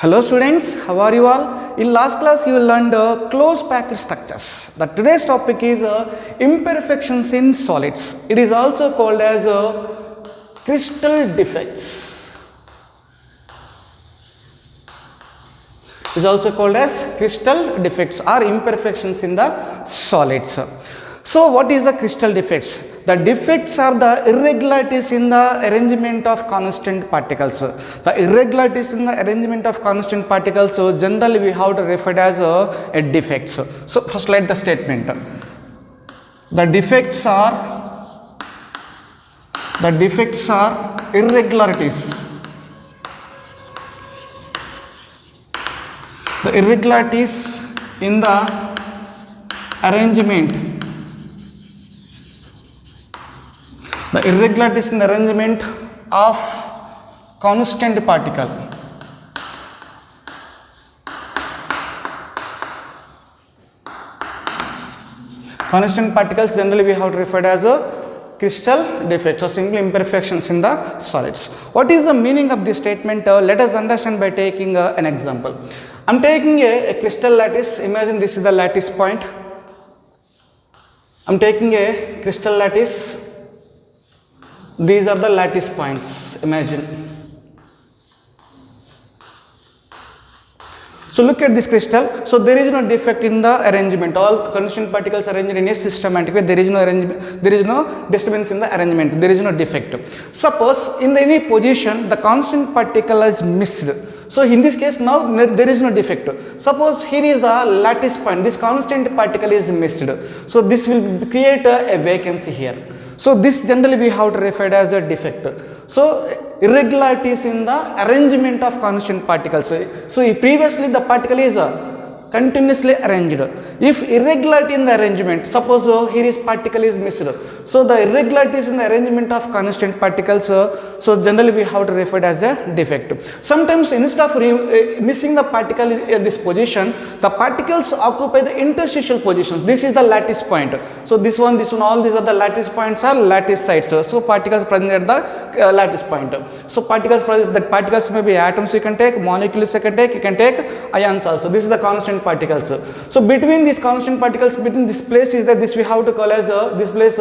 Hello students, how are you all? In last class you learned close packed structures. The today's topic is imperfections in solids. It is also called as crystal defects. It is also called as crystal defects or imperfections in the solids. So what is the crystal defects? The defects are the irregularities in the arrangement of constant particles. The irregularities in the arrangement of constant particles, so generally we have to refer as a defects. So first write the statement. The defects are irregularities. The irregularities in the arrangement. The irregularities in the arrangement of constant particle. Constant particles generally we have to refer as a crystal defects or simple imperfections in the solids. What is the meaning of this statement? Let us understand by taking an example. I am taking a crystal lattice. Imagine this is the lattice point. I am taking a crystal lattice. These are the lattice points, imagine. So look at this crystal. So there is no defect in the arrangement. All constant particles arranged in a systematic way. There is no arrangement. There is no disturbance in the arrangement. There is no defect. Suppose in any position the constant particle is missed. So in this case now there is no defect. Suppose here is the lattice point. This constant particle is missed. So this will create a vacancy here. So this generally we have to refer as a defect. So irregularities in the arrangement of constant particles. So previously the particle is continuously arranged. If irregularity in the arrangement, suppose here is particle is missed. So the irregularities in the arrangement of constant particles, so generally we have to refer as a defect. Sometimes instead of missing the particle in this position, the particles occupy the interstitial positions. This is the lattice point. So this one, all these are the lattice points are lattice sites. So particles present at the lattice point. So particles may be atoms you can take, molecules you can take ions also. This is the constant particles. So between these constant particles, between this place is that this we have to call as this place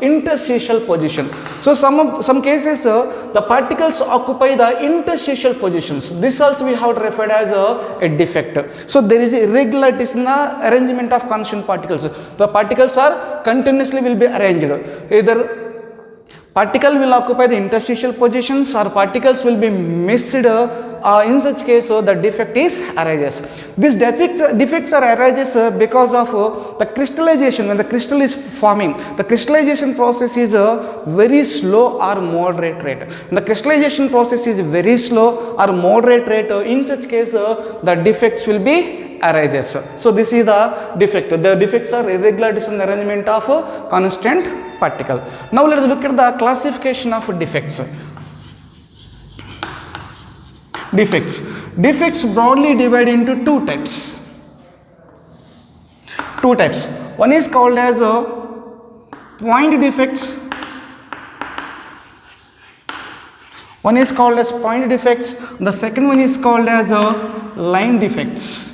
interstitial position. So some cases the particles occupy the interstitial positions. This also we have to refer as a defect. So there is irregularities in the arrangement of constant particles. The particles are continuously will be arranged. Either particle will occupy the interstitial positions or particles will be missed. In such case, the defect is arises. These defects are arises because of the crystallization. When the crystal is forming, the crystallization process is a very slow or moderate rate. When the crystallization process is very slow or moderate rate, in such case, the defects will be arises. So this is the defect. The defects are irregularities in the arrangement of constant particle. Now let us look at the classification of defects. Defects broadly divide into two types. One is called as point defects. One is called as point defects. The second one is called as line defects.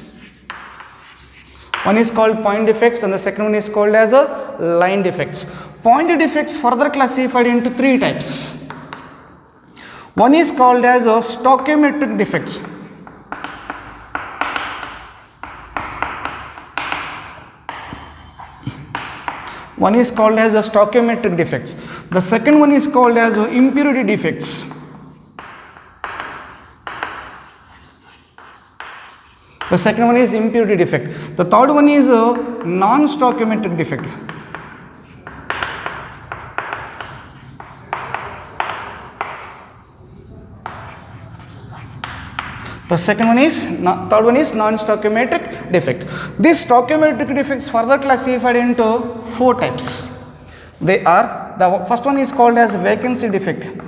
One is called point defects and the second one is called as line defects. Point defects further classified into three types. One is called as stoichiometric defects. One is called as stoichiometric defects. The second one is called as impurity defects. The second one is impurity defect. The third one is non-stoichiometric defect. The third one is non-stoichiometric defect. These stoichiometric defects further classified into four types. They are, the first one is called as vacancy defect.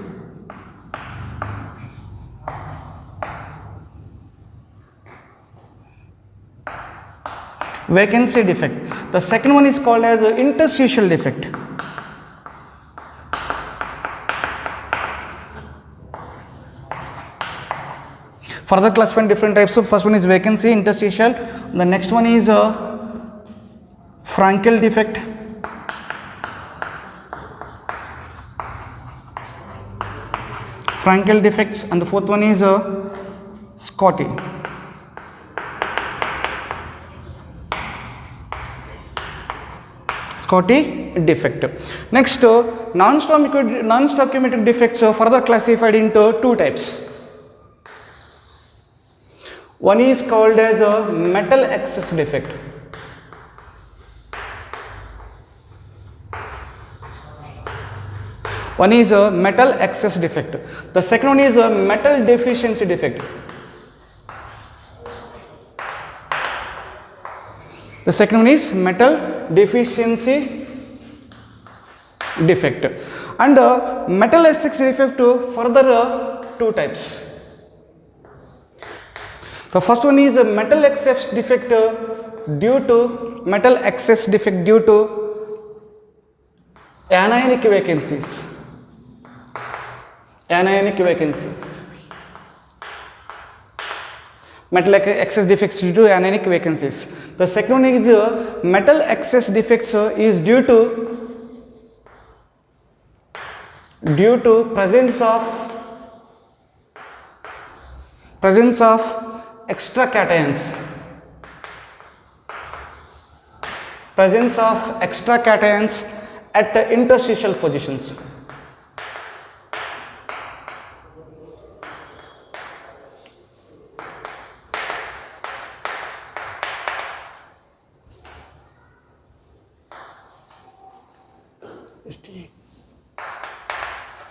The second one is called as interstitial defect. Further classifying different types of, first one is vacancy, interstitial, the next one is Frankel defect, Frankel defects, and the fourth one is Scotty. Scotty defect. Next, non-stoichiometric defects are further classified into two types. One is called as a metal excess defect. One is a metal excess defect. The second one is a metal deficiency defect. The second one is metal deficiency defect. And metal excess defect further two types. The first one is a metal excess defect due to anionic vacancies. Metal excess defects due to anionic vacancies. The second one is metal excess defects is due to presence of extra cations. Presence of extra cations at the interstitial positions.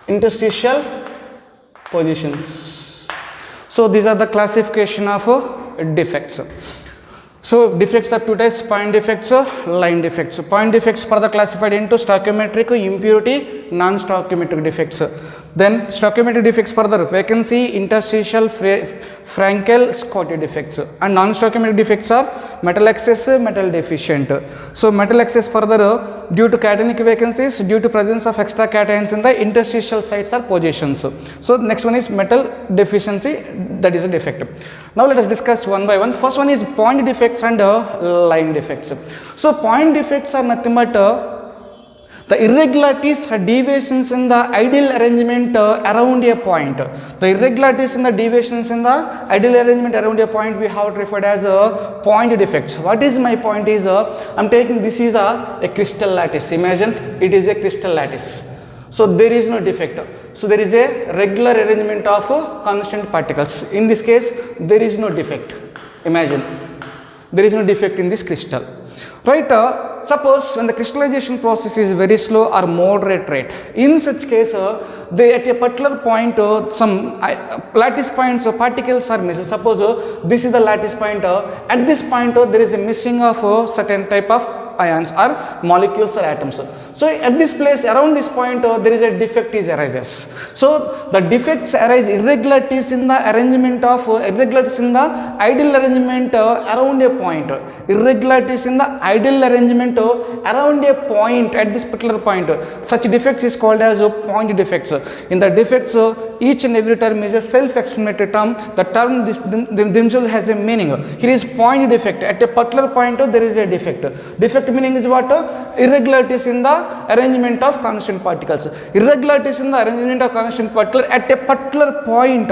Interstitial positions. So these are the classification of defects. So defects are two types: point defects, line defects. Point defects further classified into stoichiometric, impurity, non-stoichiometric defects. Then stoichiometric defects further vacancy, interstitial, Frankel, Scotty defects. And non-stoichiometric defects are metal excess, metal deficient. So metal excess further due to cationic vacancies, due to presence of extra cations in the interstitial sites or positions. So next one is metal deficiency, that is a defect. Now let us discuss one by one. First one is point defects and line defects. So point defects are nothing but the irregularities or deviations in the ideal arrangement around a point. The irregularities in the deviations in the ideal arrangement around a point we have referred as point defects. What is my point is, I am taking this is a crystal lattice. Imagine it is a crystal lattice. So there is no defect. So there is a regular arrangement of constant particles. In this case there is no defect. Imagine there is no defect in this crystal. Right, suppose when the crystallization process is very slow or moderate rate, in such case they at a particular point some lattice points particles are missing. Suppose this is the lattice point, at this point there is a missing of certain type of ions or molecules or atoms. So at this place, around this point there is a defect is arises. So the defects arise irregularities in the arrangement of irregularities in the ideal arrangement around a point. Irregularities in the ideal arrangement around a point at this particular point. Such defects is called as point defects. In the defects, each and every term is a self-explanatory term. The term themselves has a meaning. Here is point defect. At a particular point there is a defect. Defect meaning is what? Irregularities in the arrangement of constant particles. Irregularities in the arrangement of constant particles at a particular point.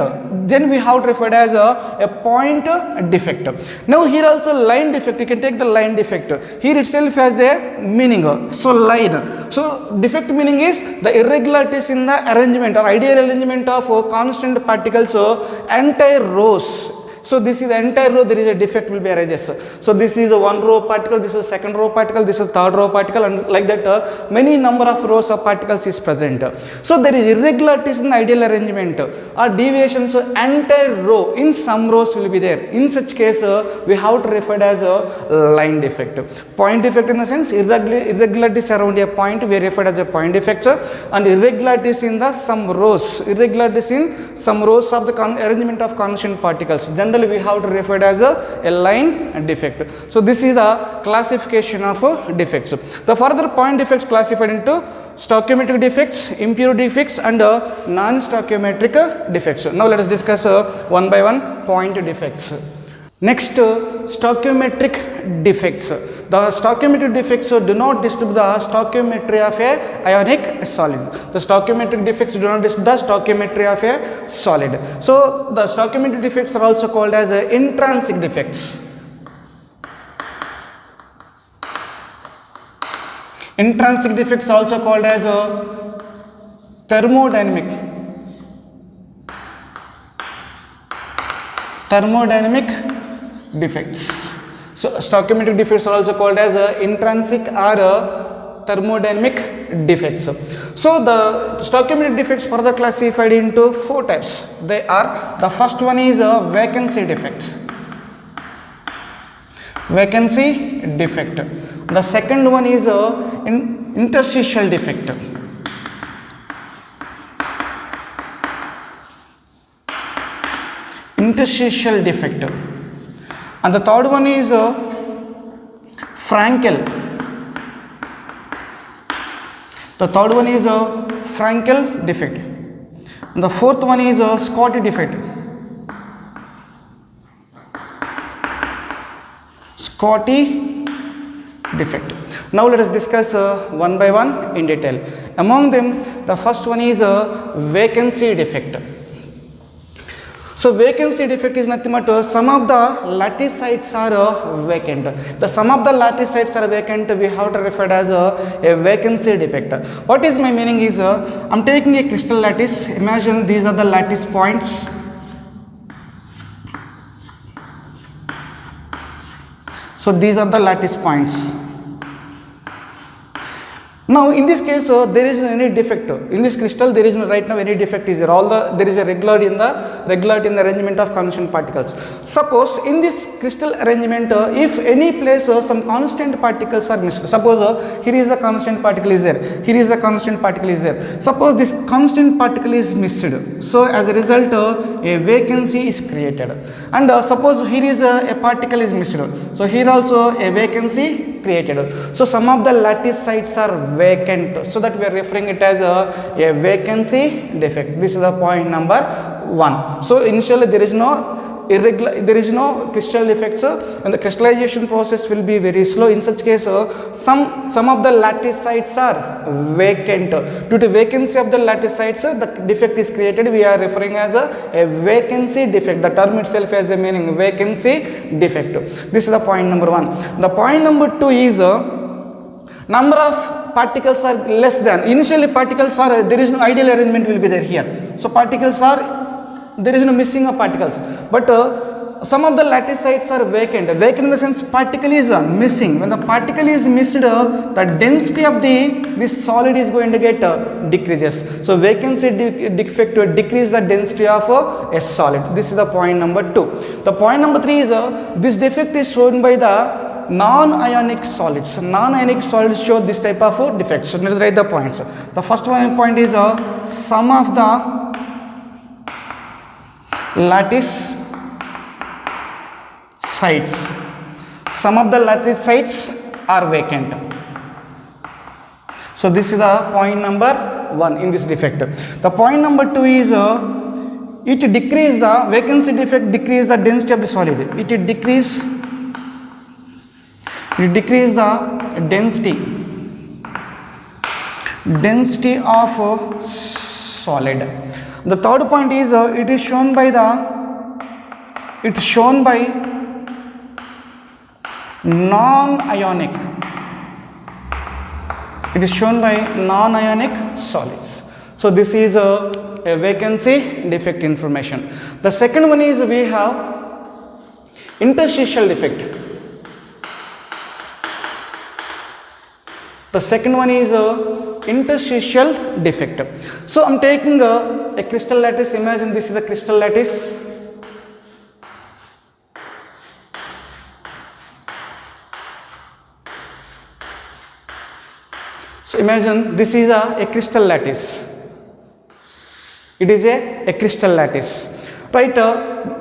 Then we have referred as a point defect. Now here also line defect. You can take the line defect. Here itself has a meaning. So line. So defect meaning is the irregularities in the arrangement or ideal arrangement of constant particles entire rows. So this is the entire row, there is a defect will be arises. So this is the one row particle, this is second row particle, this is third row particle, and like that many number of rows of particles is present. So there is irregularities in the ideal arrangement or deviations, so entire row in some rows will be there. In such case we have to refer as a line defect. Point defect in the sense irregularities around a point we refer as a point defect, and irregularities in the some rows, irregularities in some rows of the arrangement of constant particles. Generally generally we have to refer it as a line defect. So this is the classification of defects. The further point defects classified into stoichiometric defects, impurity defects and non-stoichiometric defects. Now let us discuss one by one point defects. Next, stoichiometric defects. The stoichiometric defects do not disturb the stoichiometry of a ionic solid. The stoichiometric defects do not disturb the stoichiometry of a solid. So the stoichiometric defects are also called as intrinsic defects. Intrinsic defects are also called as thermodynamic defects. So stoichiometric defects are also called as intrinsic or thermodynamic defects. So the stoichiometric defects further classified into 4 types. They are, the first one is vacancy defects. Vacancy defect. The second one is interstitial defect. Interstitial defect. And the third one is Frankel. The third one is Frankel defect. And the fourth one is Scotty defect. Scotty defect. Now let us discuss one by one in detail. Among them, the first one is vacancy defect. So vacancy defect is nothing but some of the lattice sites are vacant. The some of the lattice sites are vacant, we have to refer it as a vacancy defect. What is my meaning is, I am taking a crystal lattice. Imagine these are the lattice points. So these are the lattice points. Now in this case there is no any defect. In this crystal there is no right now any defect is there. There is a regularity in the arrangement of constituent particles. Suppose in this crystal arrangement if any place some constant particles are missed. Suppose here is a constant particle is there. Here is a constant particle is there. Suppose this constant particle is missed. So as a result a vacancy is created. And suppose here is a particle is missed. So here also a vacancy created. So some of the lattice sites are vacant, so that we are referring it as a vacancy defect. This is the point number 1. So initially there is no crystal defects and the crystallization process will be very slow. In such case some of the lattice sites are vacant. Due to vacancy of the lattice sites the defect is created. We are referring as a vacancy defect. The term itself has a meaning, vacancy defect. This is the point number 1. The point number 2 is number of particles are less than. Initially particles are, there is no ideal arrangement will be there here. So particles are, there is no missing of particles, but some of the lattice sites are vacant. Vacant in the sense particle is missing. When the particle is missed, the density of this solid is going to get decreases. So vacancy defect to decrease the density of a solid. This is the point number 2. The point number 3 is this defect is shown by the non-ionic solids. Non-ionic solids show this type of defects. So let us write the points. The first one point is some of the lattice sites. Some of the lattice sites are vacant. So this is the point number 1 in this defect. The point number 2 is it decrease the vacancy defect, decrease the density of the solid. It decrease the density of solid. The third point is it is shown by non-ionic. It is shown by non-ionic solids. So this is a vacancy defect information. The second one is we have interstitial defect. The second one is interstitial defect. So I am taking a crystal lattice. Imagine this is the crystal lattice. So imagine this is a crystal lattice. It is a crystal lattice, right?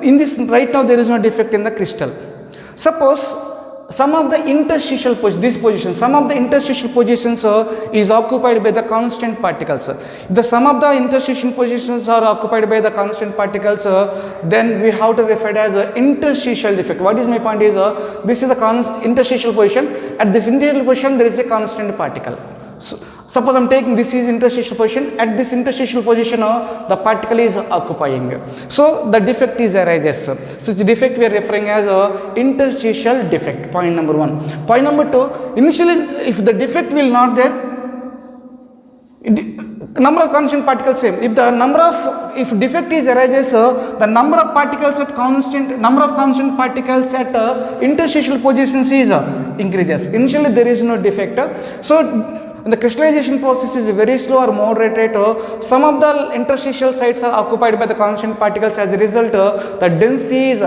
in this right now there is no defect in the crystal. Suppose some of the interstitial some of the interstitial positions is occupied by the constant particles. If the sum of the interstitial positions are occupied by the constant particles, then we have to refer it as an interstitial defect. What is my point is, this is the interstitial position. At this interstitial position there is a constant particle. So, suppose I am taking this is interstitial position. At this interstitial position the particle is occupying. So the defect is arises. So the defect we are referring as a interstitial defect. Point number 1. Point number 2. Initially, if the defect will not there, number of constant particles same. If defect is arises, the number of particles at constant particles at interstitial positions is increases. Initially there is no defect. So the crystallization process is very slow or moderate rate. Some of the interstitial sites are occupied by the constant particles. As a result, the density is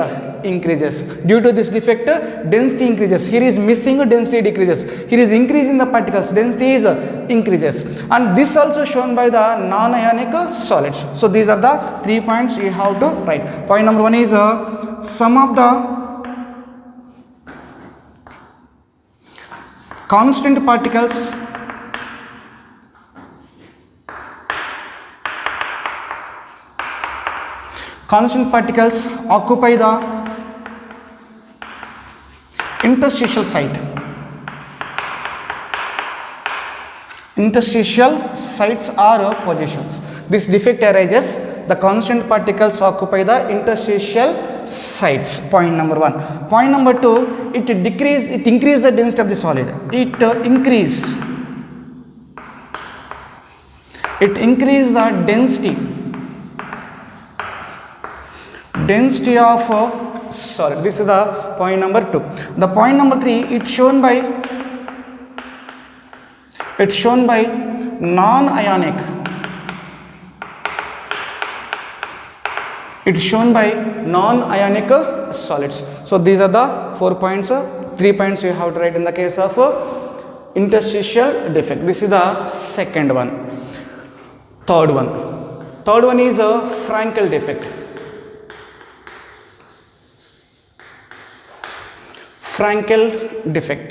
increases. Due to this defect, density increases. Here is missing, density decreases. Here is increasing the particles, density is increases. And this also shown by the non-ionic solids. So these are the 3 points you have to write. Point number 1 is some of the constant particles occupy the interstitial site. Interstitial sites are positions. This defect arises, the constant particles occupy the interstitial sites. Point number 1. Point number 2, it increase the density of the solid. It increase the density of solid. This is the point number 2. The point number 3, it's shown by non-ionic. It's shown by non-ionic solids. So these are the 4 points, 3 points you have to write in the case of interstitial defect. This is the second one. Third one is a Frankel defect. Frankel defect.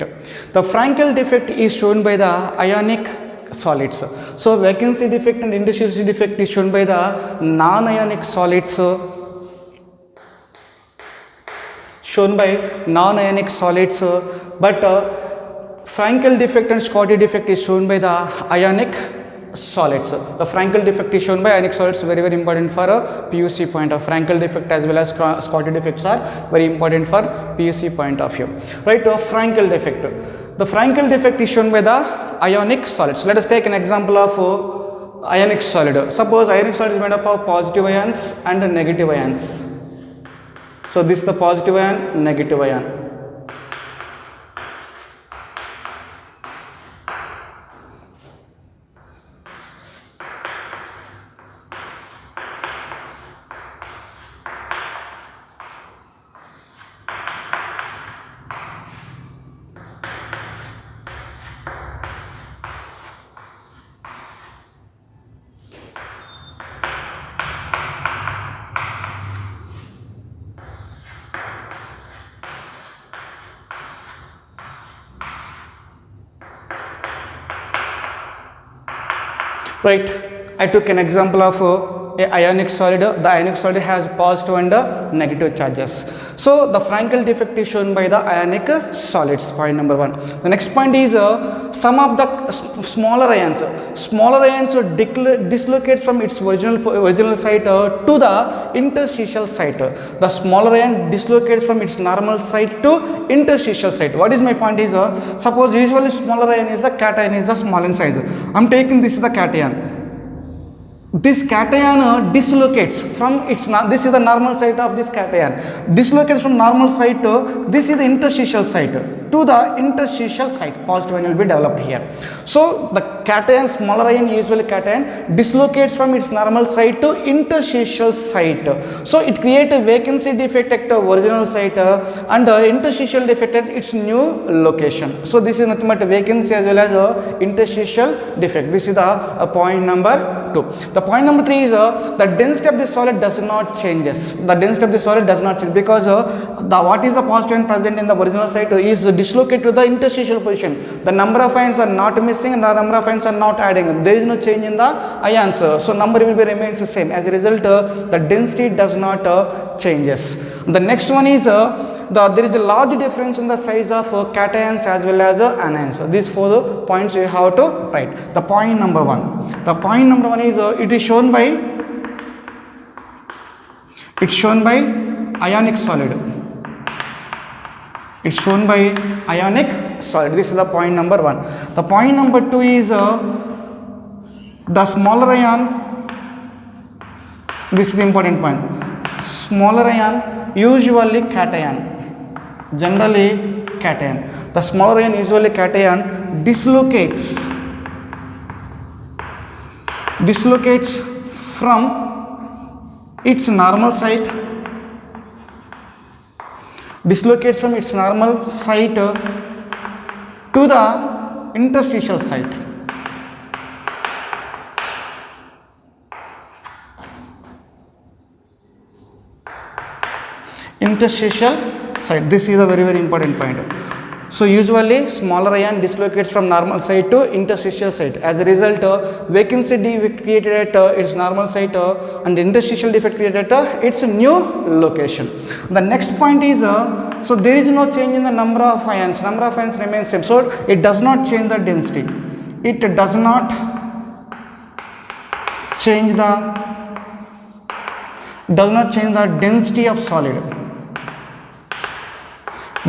The Frankel defect is shown by the ionic solids. So vacancy defect and interstitial defect is shown by the non-ionic solids. But Frankel defect and Scotty defect is shown by the ionic solids. The Frankel defect is shown by ionic solids, very important for a PUC point of Frankel defect as well as Scotty defects are very important for PUC point of view. Right, Frankel defect. The Frankel defect is shown by the ionic solids. Let us take an example of ionic solid. Suppose ionic solid is made up of positive ions and negative ions. So this is the positive ion, negative ion. Right, I took an example of a ionic solid. The ionic solid has positive and negative charges. So the Frankel defect is shown by the ionic solids. Point number 1. The next point is some of the smaller ions dislocates from its original site to the interstitial site. The smaller ion dislocates from its normal site to interstitial site. What is my point is, suppose usually smaller ion is the cation, is the small in size. I am taking this is the cation. This cation dislocates from its, this is the normal site of this cation, dislocates from normal site to, this is the interstitial site, to the interstitial site. Positive ion will be developed here. So the cation, smaller ion, usually cation, dislocates from its normal site to interstitial site. So it creates a vacancy defect at the original site and interstitial defect at its new location. So this is nothing but a vacancy as well as a interstitial defect. This is the point number 2. The point number 3 is the density of the solid does not changes. The density of the solid does not change because what is the positive ion present in the original site is dislocated to the interstitial position. The number of ions are not missing and the number of ions are not adding. There is no change in the ions. So number will be remains the same. As a result, the density does not changes. The next one is there is a large difference in the size of cations as well as anions. These 4 points you have to write. The point number 1. The point number 1 is it is shown by ionic solid. It's shown by ionic solid. This is the point number 1. The point number 2 is the smaller ion. This is the important point. Smaller ion usually cation. Generally cation. The smaller ion usually cation dislocates from its normal site. Dislocates from its normal site to the interstitial site. Interstitial site. This is a very important point. So usually smaller ion dislocates from normal site to interstitial site. As a result, vacancy defect created at its normal site and interstitial defect created at its new location. The next point is so there is no change in the number of ions. Number of ions remains same. So it does not change the density. It does not change the density of solid.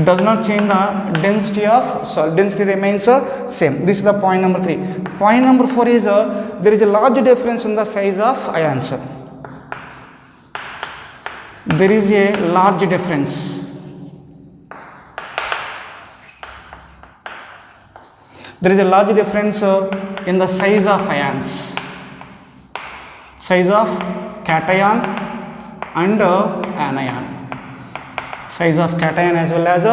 Does not change the density of solid. Density remains same. This is the point number 3. Point number 4 is there is a large difference in the size of ions. There is a large difference. There is a large difference in the size of ions. Size of cation and anion. Size of cation as well as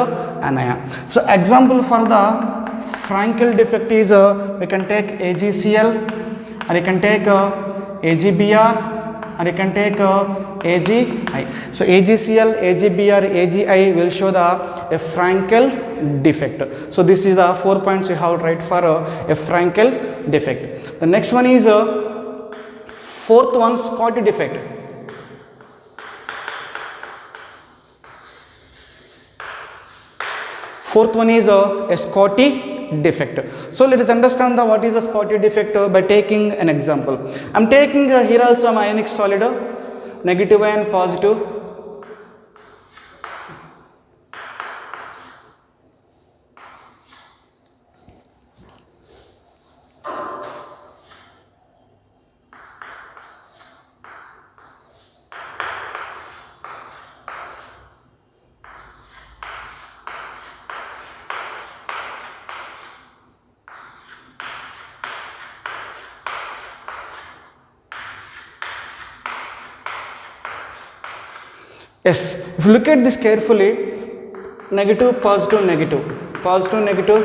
anion. So example for the Frankel defect is we can take AgCl, or you can take AgBr, or you can take AgI. So AgCl, AgBr, AgI will show a Frankel defect. So this is the 4 points you have to write for a Frankel defect. The next one is 4th one, Scotty defect. Fourth one is a Scotty defect. So let us understand what is a Scotty defect by taking an example. I am taking here also an ionic solid, negative ion, positive. Yes, if you look at this carefully, negative, positive, negative, positive, negative,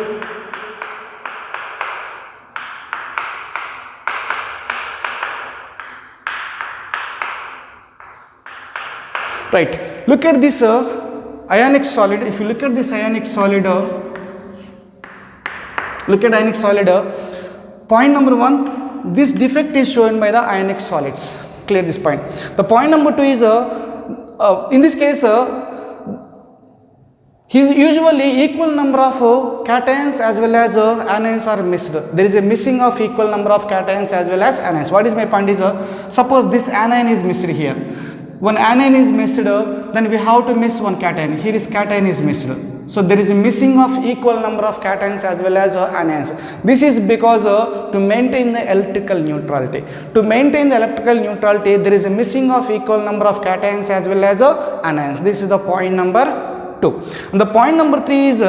right. Look at this ionic solid. If you look at this ionic solid, point number 1, this defect is shown by the ionic solids. Clear this point. The point number 2 is in this case, usually equal number of cations as well as anions are missed. There is a missing of equal number of cations as well as anions. What is my point is, suppose this anion is missed here. When anion is missed, then we have to miss one cation. Here is cation is missed. So there is a missing of equal number of cations as well as anions. This is because to maintain the electrical neutrality. To maintain the electrical neutrality, there is a missing of equal number of cations as well as anions. This is the point number 2. And the point number 3 is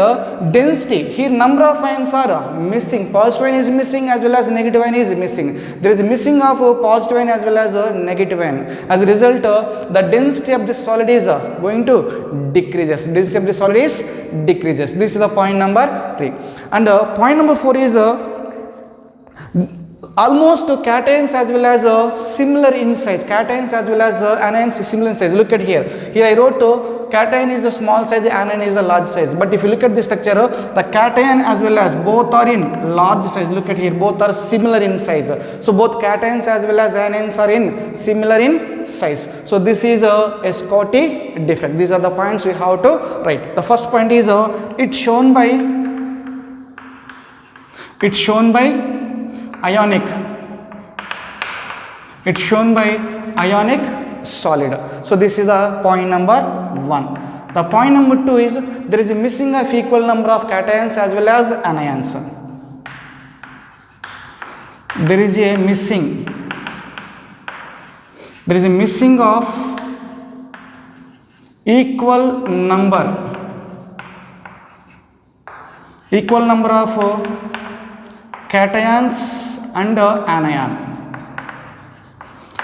density. Here number of ions are missing. Positive ion is missing as well as negative ion is missing. There is a missing of positive ion as well as negative ion. As a result, the density of this solid is going to decreases. Density of the solid is decreases. This is the point number 3. And point number 4 is almost cations as well as similar in size, cations as well as anions similar in size. Look at here, I wrote cation is a small size, anion is a large size, but if you look at the structure, the cation as well as both are in large size. Look at here, both are similar in size. So both cations as well as anions are in similar in size. So this is a Scotty defect. These are the points we have to write. The first point is it's shown by ionic, it's shown by ionic solid. So this is the point number 1. The point number 2 is there is a missing of equal number of cations as well as anions. There is a missing of equal number of cations and anion.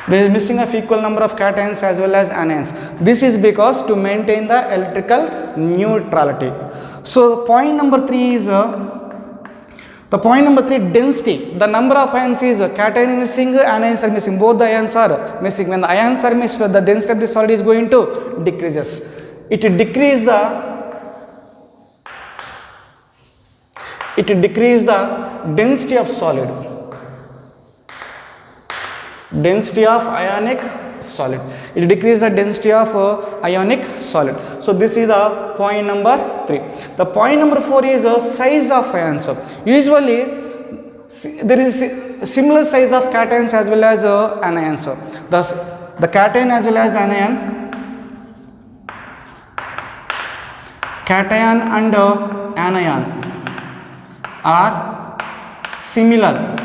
There is missing of equal number of cations as well as anions. This is because to maintain the electrical neutrality. So point number 3 is density. The number of ions is cation is missing, anions are missing. Both the ions are missing. When the ions are missed, the density of the solid is going to decreases. It decrease the density of solid, density of ionic solid. It decreases the density of ionic solid. So this is the point number 3. The point number 4 is size of ions. Usually there is similar size of cations as well as anions. Thus the cation as well as anion, cation and anion are similar.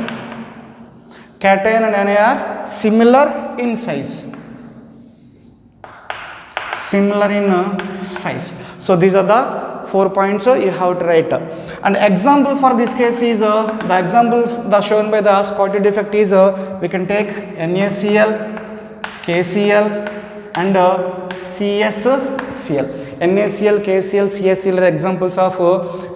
Cation and anion are similar in size. So these are the 4 points you have to write. And example for this case is the example shown by the Scotty defect is we can take NaCl, KCl and CSCl. NaCl, KCl, CSCl are the examples of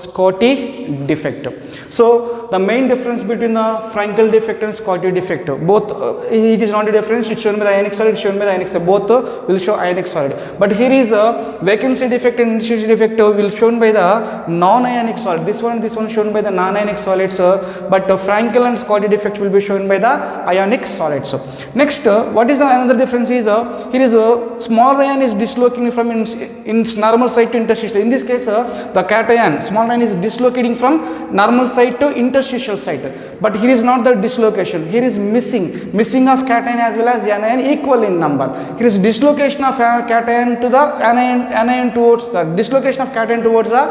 Scotty defect. So the main difference between the Frankel defect and Scotty defect, both it is not a difference. It's shown by the ionic solid, it's shown by the ionic solid. Both will show ionic solid. But here is a vacancy defect and interstitial defect will shown by the non-ionic solid. This one shown by the non-ionic solids. But Frankel and Scotty defect will be shown by the ionic solids. Next, what is another difference is here is a small ion is dislocating from its normal side to interstitial. In this case, the cation, small ion is dislocating from normal side to interstitial side. But here is not the dislocation. Here is missing of cation as well as anion equal in number. Here is dislocation of cation to the anion towards the dislocation of cation towards the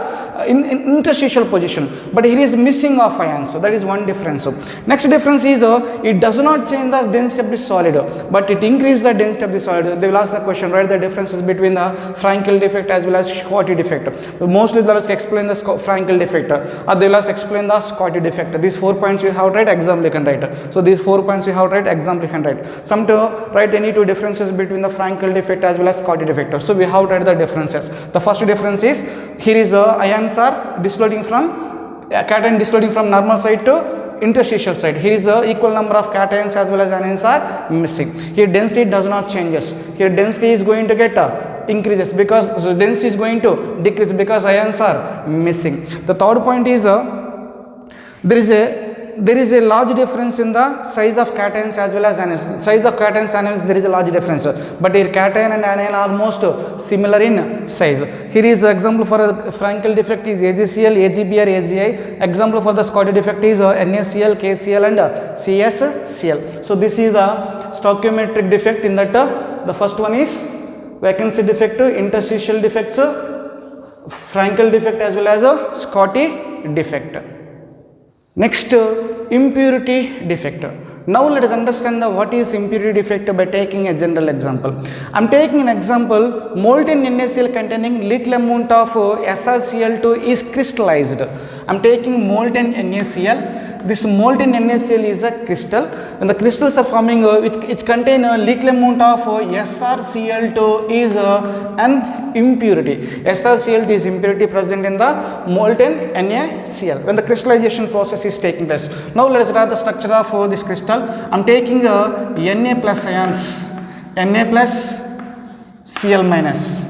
interstitial position. But here is missing of ions. So that is one difference. Next difference is it does not change the density of the solid, but it increases the density of the solid. They will ask the question, write the differences between the Frankel defect as well as Scotty defect. Mostly they will explain the Frankel defect, or they will explain the Scotty defect. These 4 points you have to write, example you can write. So these 4 points you have to write, example you can write. Some to write any 2 differences between the Frankel defect as well as Scotty defect. So we have to write the differences. The first difference is here is ions are dislocating from cation dislocating from normal side to interstitial side. Here is equal number of cations as well as anions are missing. Here density does not changes. Here density is going to get increases because density is going to decrease because ions are missing. The third point is there is a large difference in the size of cations as well as anions. Size of cations and anions there is a large difference, but here cation and anion are almost similar in size. Here is example for a Frankel defect is AgCl, Ag or Agi. Example for the Scotty defect is NaCl, KCl and CSCl. So this is the stoichiometric defect. In that the first one is vacancy defect, interstitial defects, Frankel defect as well as Scotty defect. Next, impurity defect. Now let us understand what is impurity defect by taking a general example. I am taking an example, molten NaCl containing little amount of SrCl2 is crystallized. I am taking molten NaCl. this molten NaCl is a crystal. When the crystals are forming, it contain a little amount of SrCl2 is an impurity. SrCl2 is impurity present in the molten NaCl when the crystallization process is taking place. Now let us draw the structure of this crystal. I am taking Na plus ions, Na plus Cl minus.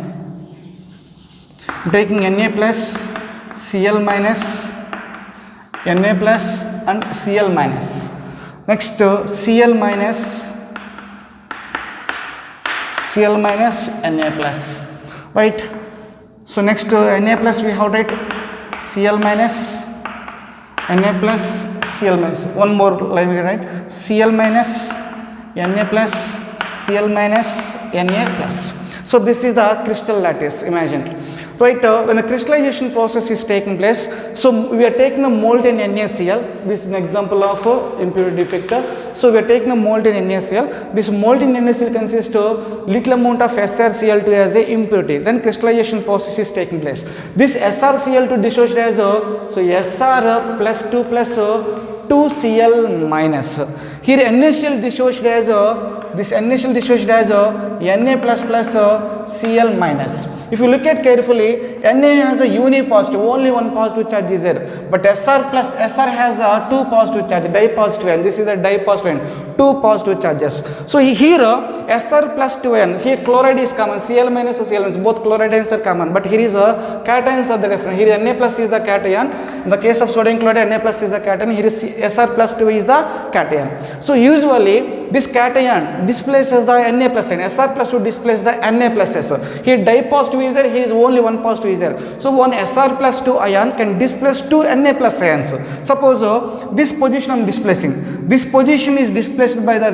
I am taking Na plus Cl minus, Na plus and Cl minus. Next Cl minus Na plus, right? So next Na plus we have write Cl minus Na plus Cl minus. One more line we can write Cl minus Na plus Cl minus Na plus. So this is the crystal lattice, imagine, right? When the crystallization process is taking place, so we are taking the molten NaCl. This is an example of impurity defect. So we are taking the molten NaCl. This molten NaCl consists of little amount of SrCl2 as a impurity. Then crystallization process is taking place. This SrCl2 dissociated as so Sr plus 2 plus 2Cl minus. Here NaCl dissociated as this NaCl dissociated as Na plus plus Cl minus. If you look at carefully, Na has a uni positive, only one positive charge is there. But Sr has two positive charge, di-positive ion. This is the di-positive ion, two positive charges. So here Sr plus 2 ion, here chloride is common, Cl minus or Cl minus, both chloride ions are common. But here is cations are the different. Here Na plus is the cation. In the case of sodium chloride, Na plus is the cation. Here is Sr plus 2 is the cation. So usually this cation displaces the Na plus ion. Sr plus 2 displaces the Na plus S. Here di-positive is there, here is only one positive is there. So one Sr plus 2 ion can displace two Na plus ions. Suppose this position I am displacing. This position is replaced by the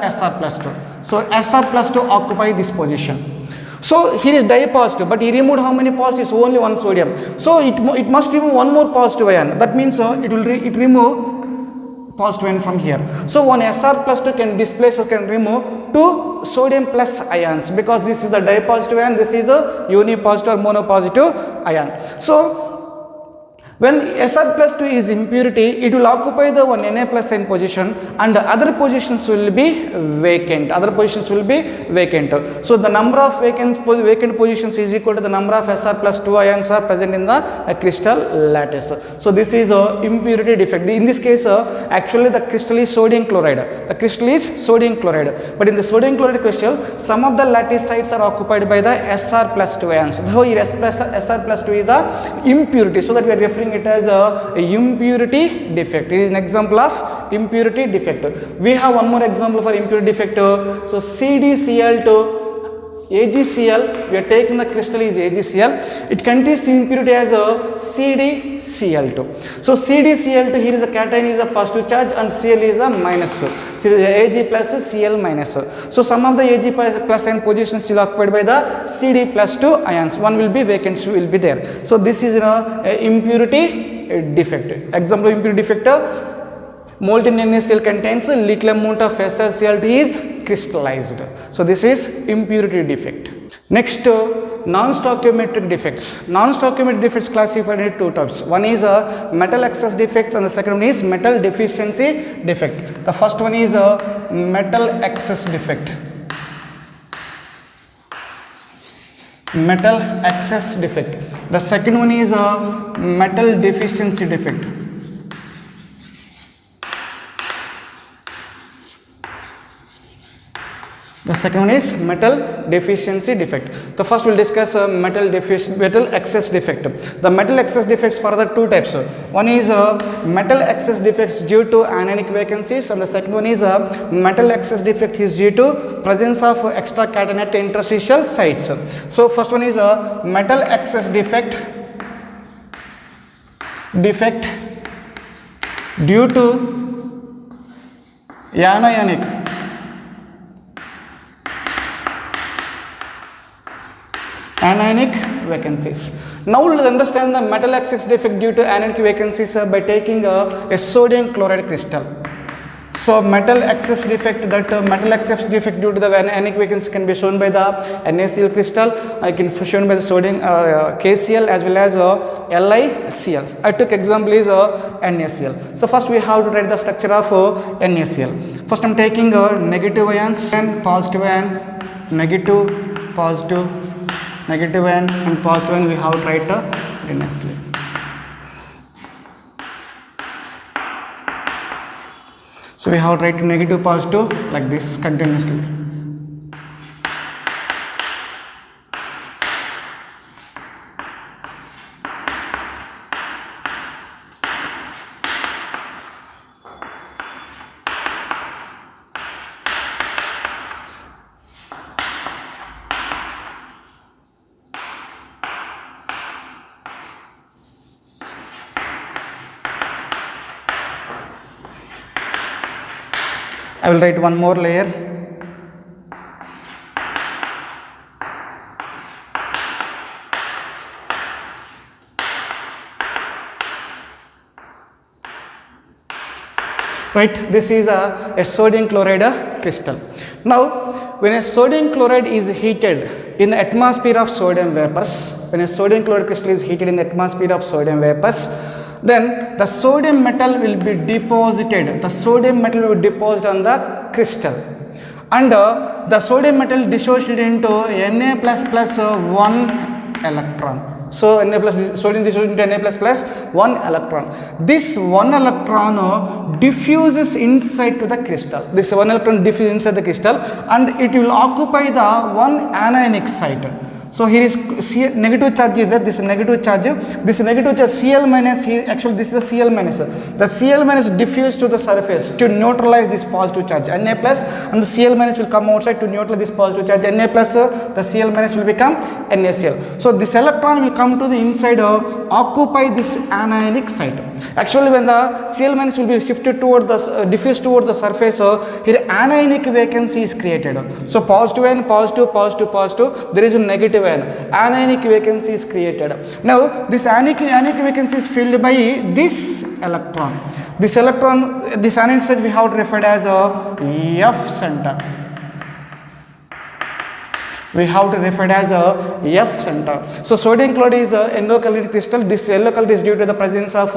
Sr plus 2. So Sr plus 2 occupy this position. So here is di-positive, but he removed how many positives? Only one sodium. So it must remove one more positive ion. That means it remove positive ion from here. So one Sr plus 2 can remove two sodium plus ions, because this is the di-positive ion, this is a uni-positive or monopositive ion. So when Sr plus 2 is impurity, it will occupy the one Na plus ion position and the other positions will be vacant. So the number of vacant positions is equal to the number of Sr plus 2 ions are present in the crystal lattice. So this is a impurity defect. In this case, actually the crystal is sodium chloride. But in the sodium chloride crystal, some of the lattice sites are occupied by the Sr plus 2 ions. So here Sr plus 2 is the impurity. So that we are referring it as a impurity defect. It is an example of impurity defect. We have one more example for impurity defect. So CdCl2 AgCl, we are taking the crystal is AgCl. It contains impurity as a CdCl2. So CdCl2, here is the cation is a positive charge and Cl is a minus. Here is Ag plus Cl minus. So some of the Ag plus ion positions is occupied by the Cd plus 2 ions. One will be vacant, will be there. So this is a impurity defect. Example of impurity defect. Molten NaCl contains a little amount of SrCl2 is crystallized. So this is impurity defect. Next, non-stoichiometric defects. Non-stoichiometric defects classified into two types. One is a metal excess defect and the second one is metal deficiency defect. The first one is a metal excess defect. Metal excess defect. The second one is a metal deficiency defect. The second one is metal deficiency defect. The first we will discuss metal excess defect. The metal excess defects further two types. One is metal excess defects due to anionic vacancies and the second one is metal excess defect is due to presence of extra catenate interstitial sites. So first one is metal excess defect due to anionic vacancies. Now let us understand the metal excess defect due to anionic vacancies by taking a sodium chloride crystal. So metal excess defect, that metal excess defect due to the anionic vacancy can be shown by the NaCl crystal, can be shown by the sodium KCl as well as LiCl. I took example is NaCl. So first we have to write the structure of NaCl. First I am taking negative ions and positive ion, negative, positive, negative ion and positive ion we have to write NaCl. So we have to write negative, positive like this continuously. I will write one more layer. Right, this is a sodium chloride crystal. Now, when a sodium chloride is heated in the atmosphere of sodium vapors, when a sodium chloride crystal is heated in the atmosphere of sodium vapors, then the sodium metal will be deposited. The sodium metal will be deposited on the crystal, and the sodium metal dissociated into Na plus plus 1 electron. So Na plus sodium dissociated into Na plus plus 1 electron. This 1 electron diffuses inside to the crystal. This 1 electron diffuses inside the crystal, and it will occupy the one anionic site. So here is negative charge is there, this negative charge Cl minus, actually this is the Cl minus. The Cl minus diffuse to the surface to neutralize this positive charge Na plus, and the Cl minus will come outside to neutralize this positive charge Na plus, the Cl minus will become NaCl. So this electron will come to the inside, occupy this anionic site. Actually when the Cl minus will be shifted toward the diffuse toward the surface, here anionic vacancy is created. So positive ion, positive, positive, positive, there is a negative ion, anionic vacancy is created. Now this anionic vacancy is filled by this electron. This electron, this anionic site we have to refer as a F center. We have to refer as a F center. So sodium chloride is a yellow colored crystal. This yellow color is due to the presence of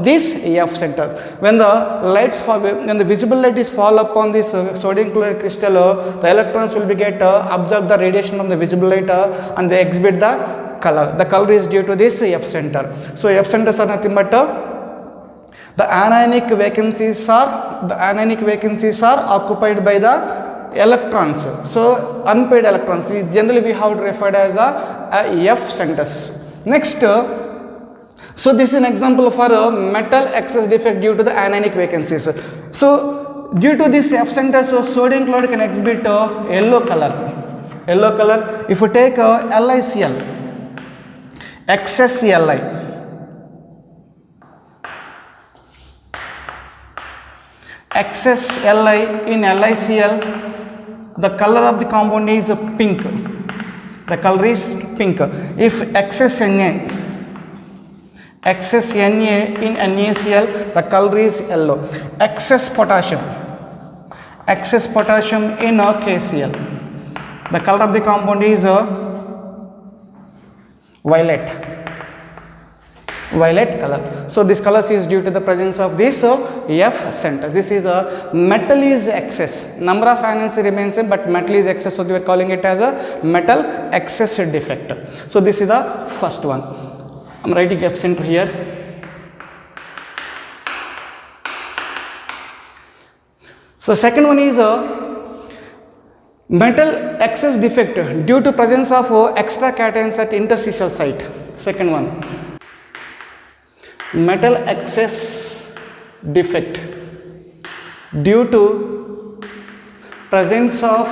this F center. When the lights fall, when the visible light is fall upon this sodium chloride crystal, the electrons will be absorb the radiation from the visible light and they exhibit the color. The color is due to this F center. So F centers are nothing but the anionic vacancies are occupied by the electrons. So unpaired electrons, generally we have to refer as a F centers. Next, so this is an example for a metal excess defect due to the anionic vacancies. So due to this F centers, so sodium chloride can exhibit yellow color. Yellow color. If you take LiCl, excess Li, excess Li in LiCl, the color of the compound is pink. The color is pink. If excess Na in NaCl, the color is yellow. Excess potassium in KCl, the color of the compound is violet color. So this color is due to the presence of this F center. This is a metal is excess. Number of ions remains same, but metal is excess, so we are calling it as a metal excess defect. So this is the first one. I am writing F center here. So second one is a metal excess defect due to presence of extra cations at interstitial site. Second one, metal excess defect due to presence of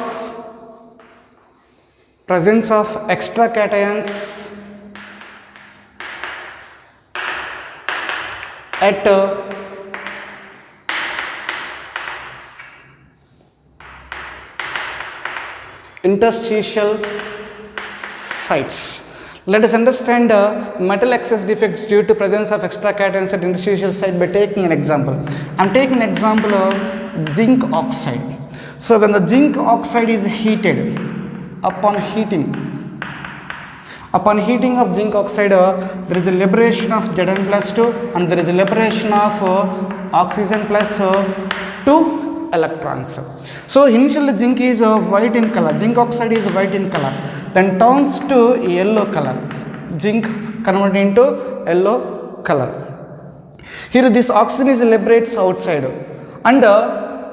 extra cations at interstitial sites. Let us understand metal excess defects due to presence of extra cations at interstitial site by taking an example. I am taking an example of zinc oxide. So when the zinc oxide is heated, upon heating of zinc oxide, there is a liberation of Zn plus 2 and there is a liberation of oxygen plus 2 electrons. So initially zinc is white in color, zinc oxide is white in color, then turns to yellow color, zinc converted into yellow color. Here this oxygen is liberates outside and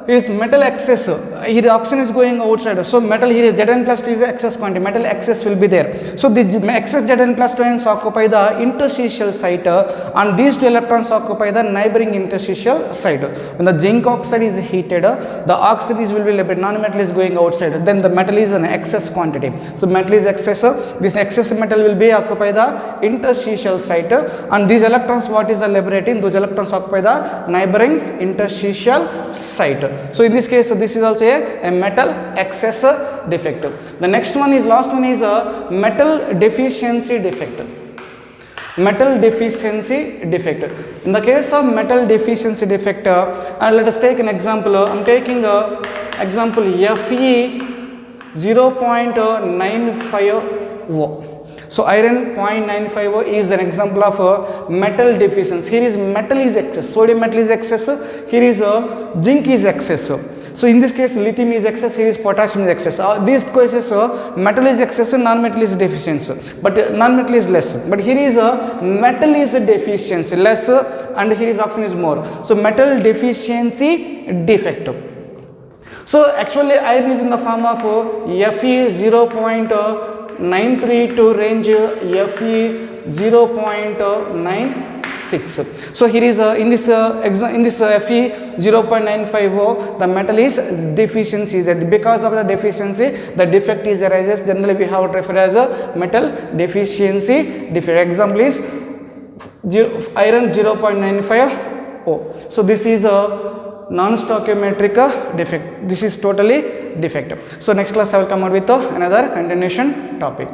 is metal excess, here oxygen is going outside, so metal here is Zn plus 2 is excess quantity, metal excess will be there. So the excess Zn plus 2 ions occupy the interstitial site and these 2 electrons occupy the neighboring interstitial site. When the zinc oxide is heated, the oxygen will be liberated, non-metal is going outside, then the metal is an excess quantity. So metal is excess, this excess metal will be occupy the interstitial site and these electrons what is the liberating, those electrons occupy the neighboring interstitial site. So in this case this is also a metal excess defect. The next one is, last one is a metal deficiency defect. Metal deficiency defect. In the case of metal deficiency defect, let us take an example. I am taking example Fe 0.95O. So iron 0.950 is an example of metal deficiency. Here is metal is excess, sodium metal is excess, here is zinc is excess. So in this case lithium is excess, here is potassium is excess. These cases metal is excess, non-metal is deficiency, but non-metal is less. But here is metal is deficiency less and here is oxygen is more. So metal deficiency defect. So actually iron is in the form of Fe 0.932 range, Fe 0.96. So here is in this Fe 0.950 the metal is deficiency, that because of the deficiency the defect is arises. Generally we have to refer as a metal deficiency defect. Example is iron 0.950O. So this is a non-stoichiometric defect, this is totally defect. So next class I will come out with another continuation topic.